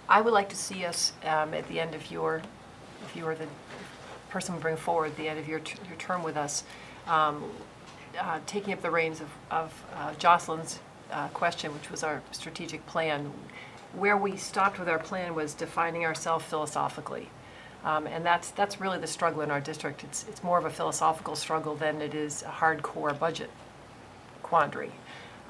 I would like to see us at the end of your, if you are the person we bring forward at the end of your term with us, taking up the reins of Jocelyn's question, which was our strategic plan. Where we stopped with our plan was defining ourselves philosophically. And that's really the struggle in our district. It's more of a philosophical struggle than it is a hardcore budget quandary.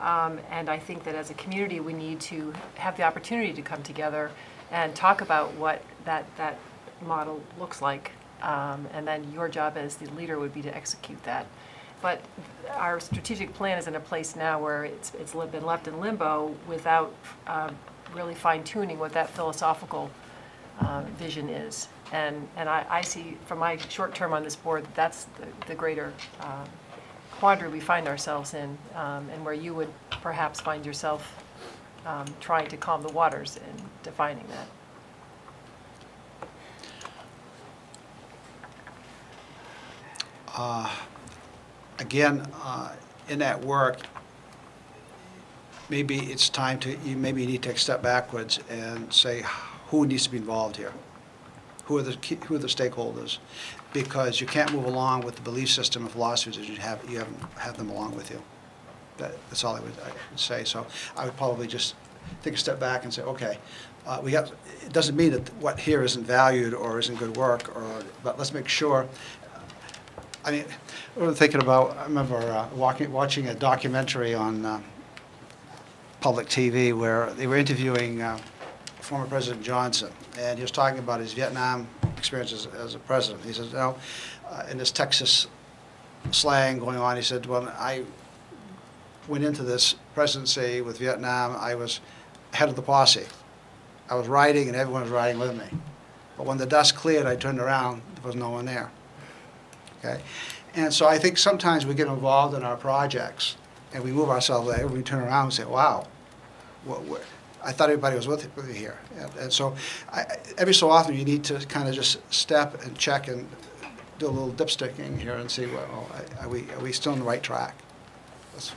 And I think that as a community, we need to have the opportunity to come together and talk about what that model looks like. And then your job as the leader would be to execute that. But our strategic plan is in a place now where it's been left in limbo without really fine-tuning what that philosophical vision is. And I see from my short term on this board, that's the greater quandary we find ourselves in, and where you would perhaps find yourself trying to calm the waters in defining that. Again, in that work, maybe it's time to, maybe you need to take a step backwards and say, who needs to be involved here? Who are the stakeholders? Because you can't move along with the belief system and philosophies that you haven't have them along with you. That's all I would say. So I would probably just take a step back and say, okay, it doesn't mean that what here isn't valued or isn't good work, but let's make sure. I mean, I was thinking about, I remember watching a documentary on public TV where they were interviewing former President Johnson, and he was talking about his Vietnam experience as a president. He said, in this Texas slang going on, he said, well, I went into this presidency with Vietnam, I was head of the posse. I was riding and everyone was riding with me. But when the dust cleared, I turned around, there was no one there. Okay? And so I think sometimes we get involved in our projects and we move ourselves there, we turn around and say, wow, I thought everybody was with you here. And so every so often you need to kind of just step and check and do a little dipsticking here and see, well, are we still on the right track? That's